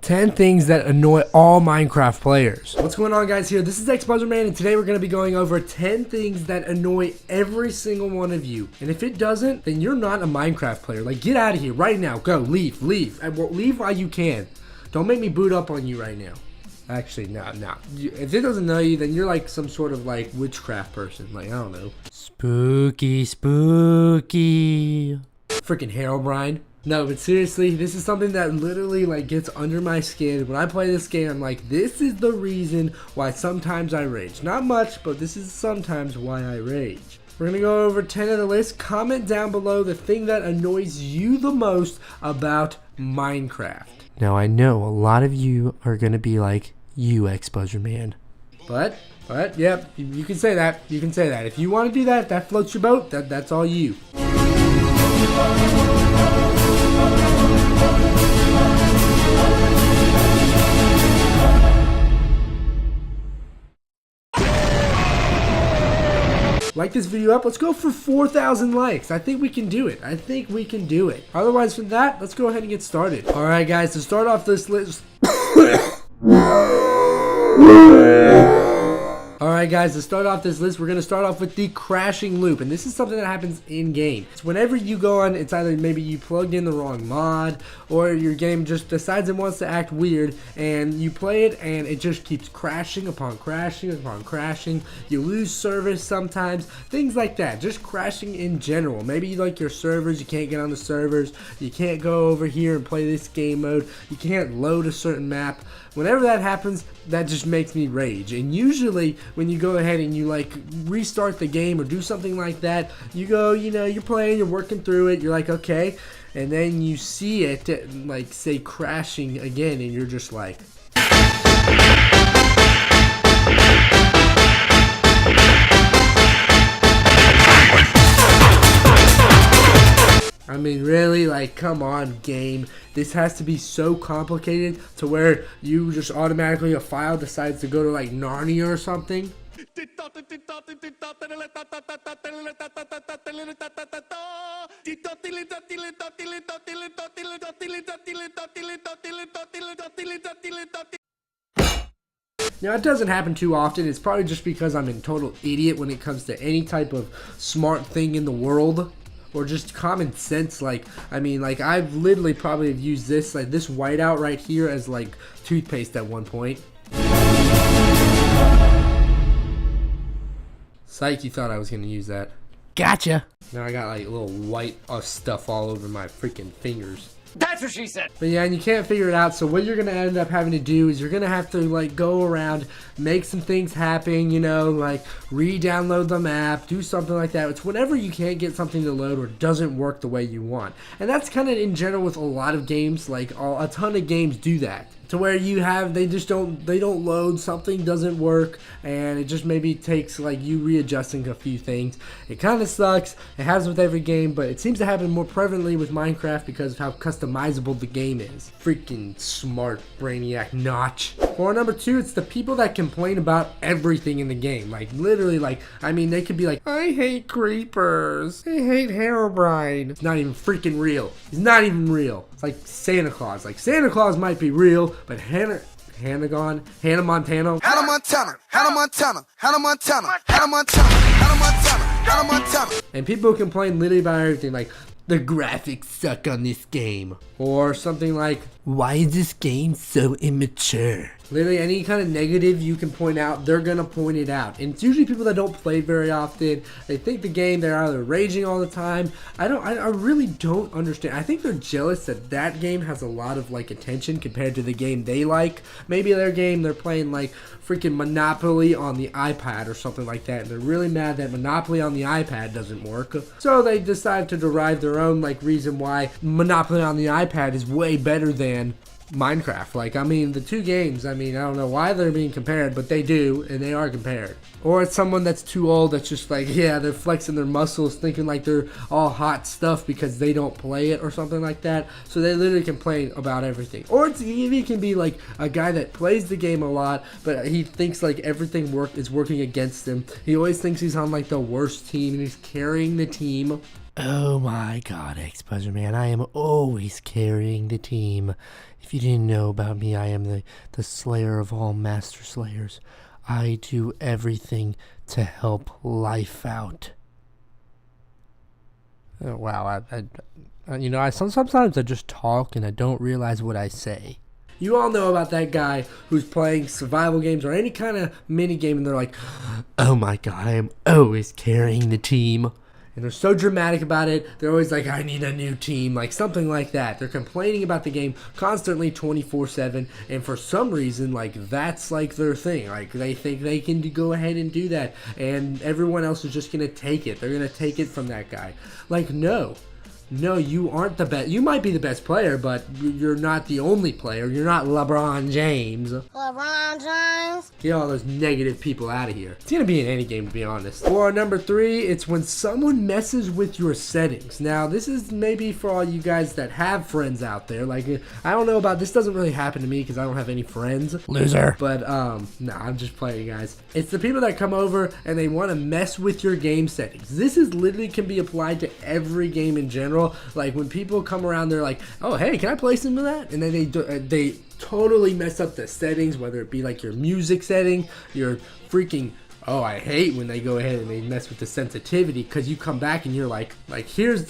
10 things that annoy all Minecraft players. What's going on, guys? Here, this is xBuzzerman, and today we're going to be going over 10 things that annoy every single one of you. And if it doesn't, then you're not a Minecraft player. Like, get out of here right now. Go, leave. Leave while you can. Don't make me boot up on you right now. Actually, no. If it doesn't know you, then you're like some sort of like witchcraft person. Like, I don't know. Spooky. Freaking Herobrine. No, but seriously, this is something that literally like gets under my skin. When I play this game, I'm like, this is the reason why sometimes I rage. Not much, but this is sometimes why I rage. We're gonna go over 10 of the list. Comment down below the thing that annoys you the most about Minecraft. Now, I know a lot of you are gonna be like, you xBuzzerman. But, yep, you can say that. You can say that. If you want to do that, if that floats your boat, that's all you. Like this video up. Let's go for 4,000 likes. I think we can do it. Otherwise, from that, let's go ahead and get started. All right, guys, to start off this list. Alright guys, to start off this list, we're going to start off with the crashing loop, and this is something that happens in game. It's whenever you go on, it's either maybe you plugged in the wrong mod, or your game just decides it wants to act weird, and you play it and it just keeps crashing upon crashing upon crashing. You lose service sometimes, things like that, just crashing in general. Maybe you like your servers, you can't get on the servers, you can't go over here and play this game mode, you can't load a certain map. Whenever that happens, that just makes me rage. And usually when you go ahead and you like restart the game or do something like that, you go, you know, you're playing, you're working through it, you're like, okay, and then you see it like say crashing again, and you're just like, I mean, really, like, come on, game. This has to be so complicated to where you just automatically, a file decides to go to, like, Narnia or something. Now, it doesn't happen too often. It's probably just because I'm a total idiot when it comes to any type of smart thing in the world. Or just common sense. Like, I mean, like, I've literally probably used this, like, this whiteout right here as, like, toothpaste at one point. Psych, you thought I was gonna use that. Gotcha! Now I got, like, little white stuff all over my freaking fingers. That's what she said. But yeah, and you can't figure it out, so what you're going to end up having to do is you're going to have to, like, go around, make some things happen, you know, like, re-download the map, do something like that. It's whenever you can't get something to load or it doesn't work the way you want. And that's kind of in general with a lot of games, like, a ton of games do that. To where you have, they don't load, something doesn't work, and it just maybe takes like you readjusting a few things. It kind of sucks. It happens with every game, but it seems to happen more prevalently with Minecraft because of how customizable the game is. Freaking smart brainiac notch. For number 2, it's the people that complain about everything in the game. Like, literally, like, I mean, they could be like, I hate creepers. I hate Herobrine. It's not even freaking real. He's not even real. It's like Santa Claus. Like, Santa Claus might be real, but Hannah Montana. And people complain literally about everything, like, the graphics suck on this game. Or something like, why is this game so immature? Literally any kind of negative you can point out, they're gonna point it out. And it's usually people that don't play very often. They think the game, they're either raging all the time. I really don't understand. I think they're jealous that that game has a lot of like attention compared to the game they like. Maybe their game, they're playing like freaking Monopoly on the iPad or something like that, and they're really mad that Monopoly on the iPad doesn't work. So they decide to derive their own like reason why Monopoly on the iPad is way better than Minecraft. Like, I mean, the two games, I mean, I don't know why they're being compared, but they do, and they are compared. Or it's someone that's too old that's just like, yeah, they're flexing their muscles thinking like they're all hot stuff because they don't play it or something like that. So they literally complain about everything. Or it even can be like a guy that plays the game a lot, but he thinks like everything is working against him. He always thinks he's on like the worst team and he's carrying the team. Oh my god, xBuzzerman, I am always carrying the team. If you didn't know about me, I am the slayer of all master slayers. I do everything to help life out. Oh, wow, sometimes I just talk and I don't realize what I say. You all know about that guy who's playing survival games or any kind of mini game and they're like, oh my god, I am always carrying the team. And they're so dramatic about it. They're always like, I need a new team, like something like that. They're complaining about the game constantly 24/7. And for some reason, like that's like their thing. Like they think they can go ahead and do that. And everyone else is just going to take it. They're going to take it from that guy. Like, no, you aren't the best. You might be the best player, but you're not the only player. You're not LeBron James. LeBron James? Get all those negative people out of here. It's going to be in any game, to be honest. For number 3, it's when someone messes with your settings. Now, this is maybe for all you guys that have friends out there. Like, I don't know about this. Doesn't really happen to me because I don't have any friends. Loser. But, no, I'm just playing, guys. It's the people that come over and they want to mess with your game settings. This is literally can be applied to every game in general. Like when people come around, they're like, oh hey, can I play some of that? And then they totally mess up the settings, whether it be like your music setting, your freaking, oh, I hate when they go ahead and they mess with the sensitivity, because you come back and you're like here's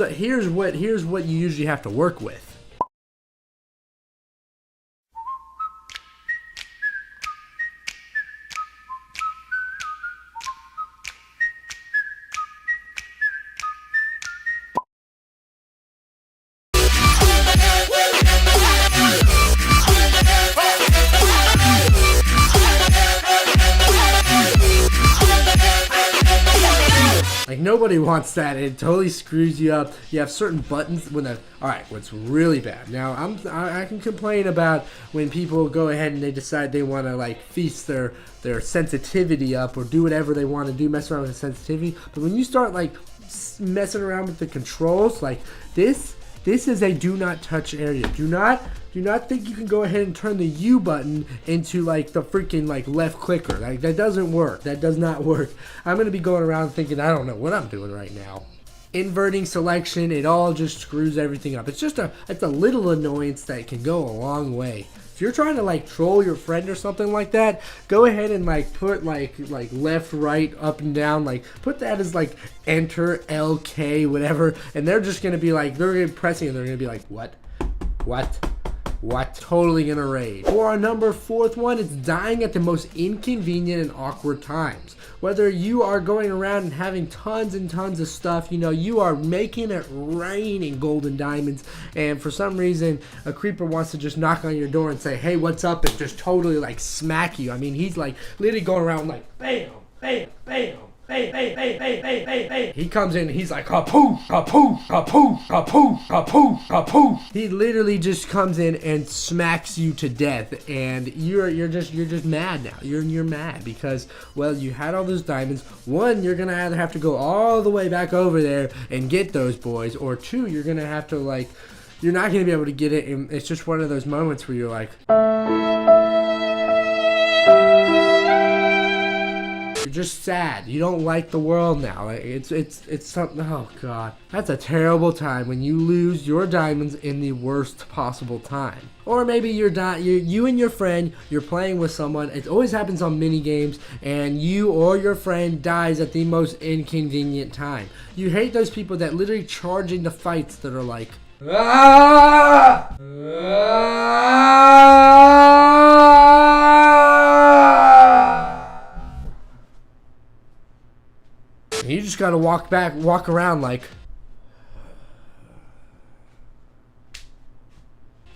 what you usually have to work with. Like nobody wants that. It totally screws you up. You have certain buttons when the what's really bad. Now I can complain about when people go ahead and they decide they want to like feast their sensitivity up or do whatever they want to do, mess around with the sensitivity. But when you start like messing around with the controls, like this is a do not touch area. Do not think you can go ahead and turn the U button into like the freaking like left clicker. Like that doesn't work. That does not work. I'm gonna be going around thinking I don't know what I'm doing right now. Inverting selection, it all just screws everything up. It's a little annoyance that can go a long way. If you're trying to like troll your friend or something like that, go ahead and like put like left, right, up and down, like put that as like enter, LK, whatever, and they're just gonna be like, they're gonna be pressing and they're gonna be like, what? Totally gonna rage. For our number 4th one, it's dying at the most inconvenient and awkward times. Whether you are going around and having tons and tons of stuff, you know, you are making it rain in golden diamonds, and for some reason, a creeper wants to just knock on your door and say, hey, what's up, and just totally like smack you. I mean, he's like literally going around like, bam, bam, bam. He comes in and he's like, kapoosh, kapoosh, kapoosh, kapoosh, kapoosh, kapoosh. He literally just comes in and smacks you to death, and you're just mad now. You're mad because, well, you had all those diamonds. One, you're gonna either have to go all the way back over there and get those boys, or 2, you're gonna have to like, you're not gonna be able to get it, and it's just one of those moments where you're like, you're just sad. You don't like the world now. It's something. Oh god, that's a terrible time when you lose your diamonds in the worst possible time. Or maybe you and your friend, you're playing with someone. It always happens on mini games, and you or your friend dies at the most inconvenient time. You hate those people that literally charge into fights that are like, ah! You just gotta walk around like,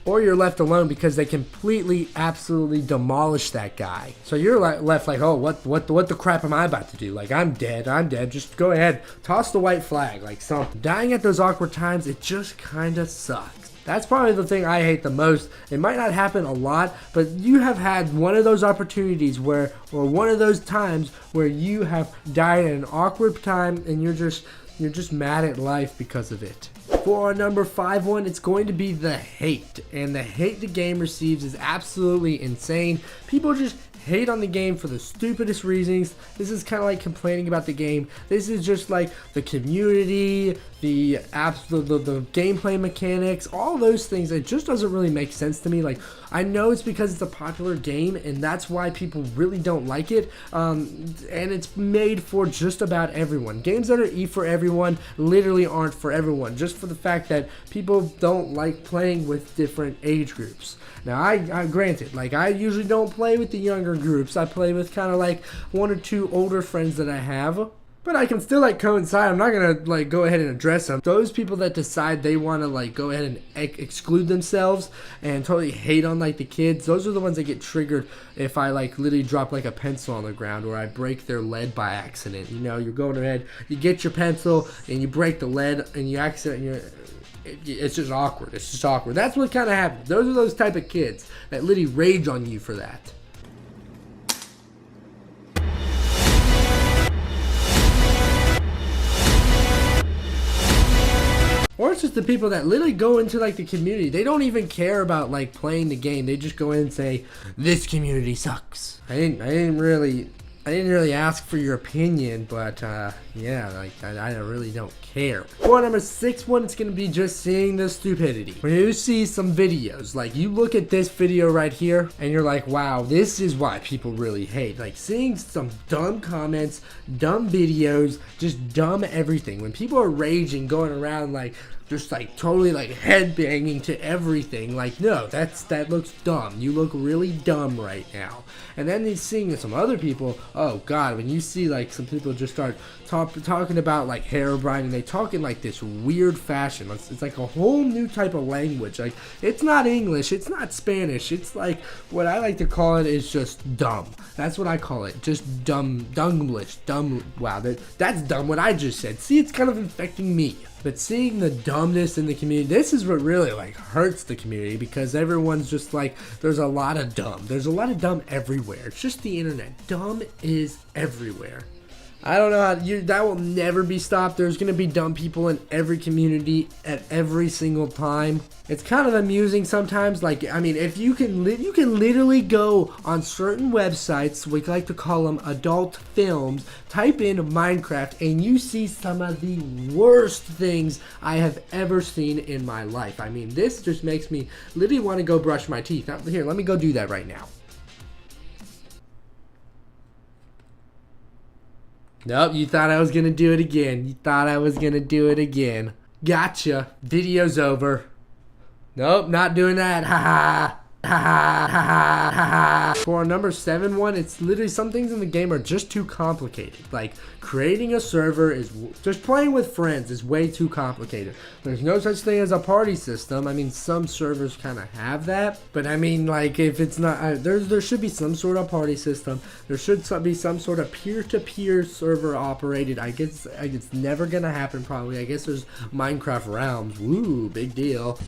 or you're left alone because they completely, absolutely demolish that guy. So you're left like, oh, what the crap am I about to do? Like, I'm dead. Just go ahead, toss the white flag. Like, something. Dying at those awkward times, it just kind of sucks. That's probably the thing I hate the most. It might not happen a lot, but you have had one of those opportunities where, or one of those times where you have died at an awkward time and you're just mad at life because of it. For our number 5 one, it's going to be the hate. And the hate the game receives is absolutely insane. People just hate on the game for the stupidest reasons. This is kind of like complaining about the game. This is just like the community the apps, the gameplay mechanics, all those things. It just doesn't really make sense to me. Like, I know it's because it's a popular game, and that's why people really don't like it. And it's made for just about everyone. Games that are for everyone literally aren't for everyone, just for the fact that people don't like playing with different age groups. Now, I granted, like, I usually don't play with the younger groups. I play with kind of like one or two older friends that I have. But I can still, like, coincide. I'm not going to, like, go ahead and address them. Those people that decide they want to, like, go ahead and exclude themselves and totally hate on, like, the kids, those are the ones that get triggered if I, like, literally drop, like, a pencil on the ground or I break their lead by accident. You know, you're going ahead, you get your pencil and you break the lead and you it's just awkward. It's just awkward. That's what kind of happens. Those are those type of kids that literally rage on you for that. Or it's just the people that literally go into, like, the community. They don't even care about, like, playing the game. They just go in and say, this community sucks. I didn't really ask for your opinion, but yeah, like, I really don't care. For number 6 one, it's gonna be just seeing the stupidity. When you see some videos, like, you look at this video right here and you're like, wow, this is why people really hate. Like, seeing some dumb comments, dumb videos, just dumb everything. When people are raging, going around like just like totally like head banging to everything, like, no, that looks dumb. You look really dumb right now. And then he's seeing some other people, oh god, when you see like some people just start talking about like Herobrine, and they talk in like this weird fashion. It's like a whole new type of language. Like, it's not English, it's not Spanish, it's like, what I like to call it is just dumb. That's what I call it, just dumb, dunglish, dumb. Wow, that's dumb what I just said. See, it's kind of infecting me. But seeing the dumbness in the community, this is what really like hurts the community, because everyone's just like, there's a lot of dumb. There's a lot of dumb everywhere. It's just the internet. Dumb is everywhere. I don't know how that will never be stopped. There's going to be dumb people in every community at every single time. It's kind of amusing sometimes. Like, I mean, if you can literally go on certain websites, we like to call them adult films, type in Minecraft, and you see some of the worst things I have ever seen in my life. I mean, this just makes me literally want to go brush my teeth. Now, here, let me go do that right now. Nope, you thought I was going to do it again. You thought I was going to do it again. Gotcha. Video's over. Nope, not doing that. Ha ha. Ha ha ha ha. For our number 7 one, it's literally some things in the game are just too complicated. Like, creating a server is just playing with friends is way too complicated. There's no such thing as a party system. I mean, some servers kind of have that, but I mean, like, if it's not, there should be some sort of party system. There should be some sort of peer-to-peer server operated. I guess it's never gonna happen probably. I guess there's Minecraft Realms. Woo, big deal.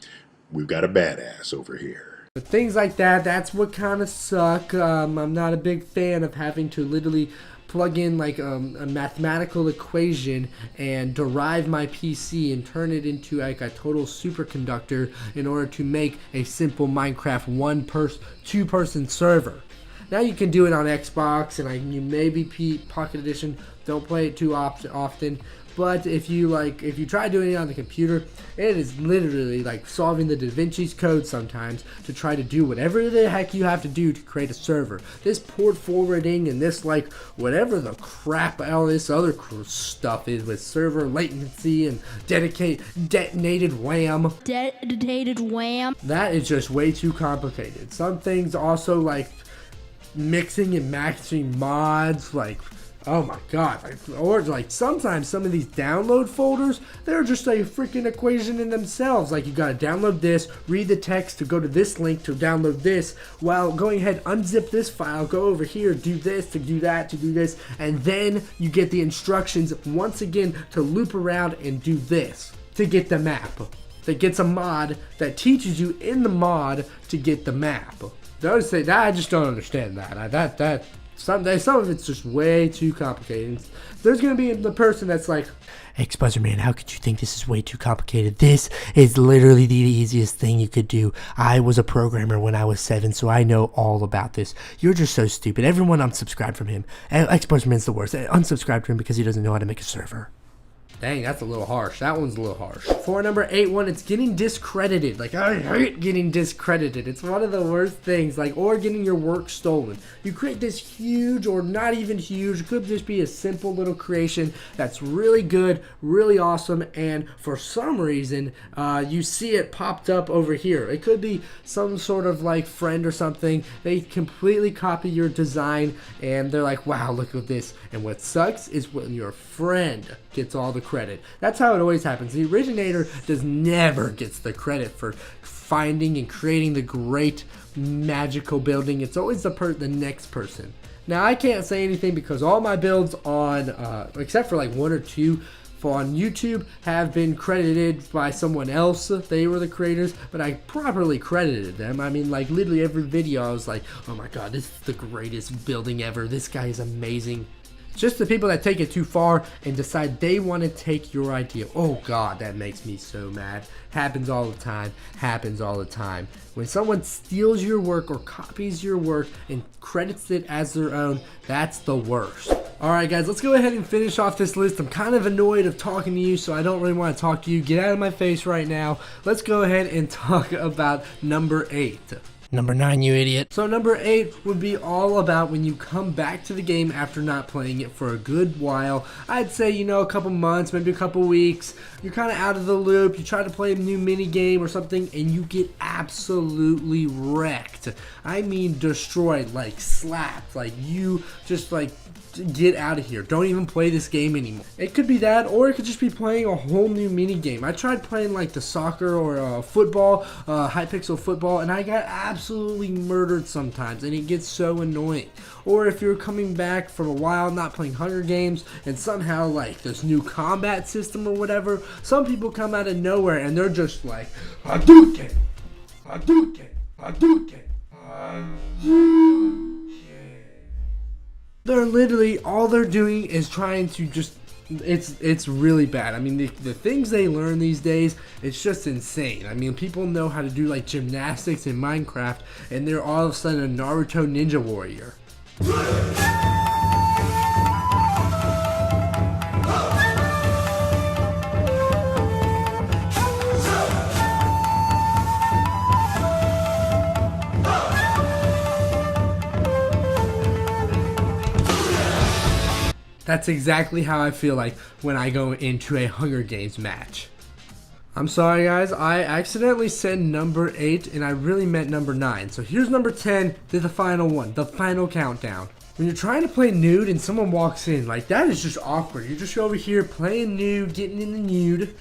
We've got a badass over here. But things like that, that's what kind of suck. I'm not a big fan of having to literally plug in like a mathematical equation and derive my PC and turn it into like a total superconductor in order to make a simple Minecraft two-person server. Now you can do it on Xbox, and you maybe Pocket Edition. Don't play it too often. But if you try doing it on the computer, it is literally like solving the Da Vinci's Code sometimes to try to do whatever the heck you have to do to create a server. This port forwarding and this like whatever the crap all this other stuff is with server latency and detonated wham. Detonated wham. That is just way too complicated. Some things also like mixing and matching mods, like, oh my god, or like sometimes some of these download folders, they're just a freaking equation in themselves. Like, you gotta download this, read the text to go to this link to download this, while going ahead, unzip this file, go over here, do this to do that to do this, and then you get the instructions once again to loop around and do this to get the map. That gets a mod that teaches you in the mod to get the map. Those things, I just don't understand that. Some of it's just way too complicated. There's going to be the person that's like, xBuzzerman, how could you think this is way too complicated? This is literally the easiest thing you could do. I was a programmer when I was 7, so I know all about this. You're just so stupid. Everyone unsubscribe from him. xBuzzerman's the worst. Unsubscribe to him because he doesn't know how to make a server. Dang, that's a little harsh. That one's a little harsh. For number 8 one, it's getting discredited. Like, I hate getting discredited. It's one of the worst things. Like, or getting your work stolen. You create this huge, or not even huge, it could just be a simple little creation that's really good, really awesome, and for some reason, you see it popped up over here. It could be some sort of like friend or something. They completely copy your design, and they're like, wow, look at this. And what sucks is when your friend gets all the credit. That's how it always happens. The originator never gets the credit for finding and creating the great magical building. It's always the next person. Now, I can't say anything because all my builds on, except for like 1 or 2 on YouTube, have been credited by someone else. They were the creators, but I properly credited them. I mean, like literally every video I was like, oh my god, this is the greatest building ever. This guy is amazing. Just the people that take it too far and decide they want to take your idea. Oh god, that makes me so mad. Happens all the time. Happens all the time. When someone steals your work or copies your work and credits it as their own, that's the worst. Alright guys, let's go ahead and finish off this list. I'm kind of annoyed of talking to you, so I don't really want to talk to you. Get out of my face right now. Let's go ahead and talk about number 8. Number 9, you idiot. So number 8 would be all about when you come back to the game after not playing it for a good while. I'd say, you know, a couple months, maybe a couple weeks. You're kind of out of the loop. You try to play a new mini game or something and you get absolutely wrecked. I mean destroyed, like slapped, like you just like get out of here. Don't even play this game anymore. It could be that, or it could just be playing a whole new mini game. I tried playing like the soccer or football, Hypixel football, and I got absolutely murdered sometimes, and it gets so annoying. Or if you're coming back from a while not playing Hunger Games, and somehow like this new combat system or whatever, some people come out of nowhere and they're just like, Hadouken, Hadouken, Hadouken, Hadouken. They're literally, all they're doing is trying to just, it's really bad. I mean, the things they learn these days, it's just insane. I mean, people know how to do like gymnastics in Minecraft, and they're all of a sudden a Naruto ninja warrior. That's exactly how I feel like when I go into a Hunger Games match. I'm sorry guys, I accidentally said number 8 and I really meant number 9. So here's number 10, to the final one, the final countdown. When you're trying to play nude and someone walks in, like that is just awkward. You're just over here playing nude, getting in the nude,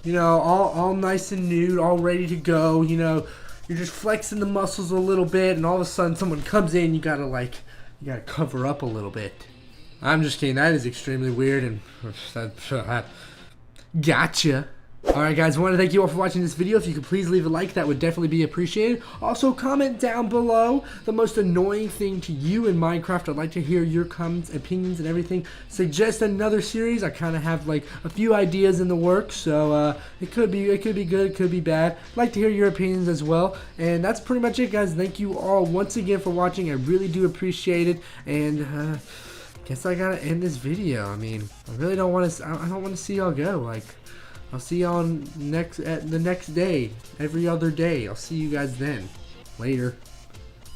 you know, all nice and nude, all ready to go, you know, you're just flexing the muscles a little bit, and all of a sudden someone comes in, you gotta cover up a little bit. I'm just kidding, that is extremely weird, and gotcha. Alright guys, I want to thank you all for watching this video. If you could please leave a like, that would definitely be appreciated. Also, comment down below the most annoying thing to you in Minecraft. I'd like to hear your comments, opinions, and everything. Suggest another series. I kind of have like a few ideas in the works, so it could be good, it could be bad. I'd like to hear your opinions as well. And that's pretty much it, guys. Thank you all once again for watching. I really do appreciate it. And guess I gotta end this video. I mean, I really don't want to. I don't want to see y'all go. Like, I'll see y'all the next day, every other day. I'll see you guys then. Later.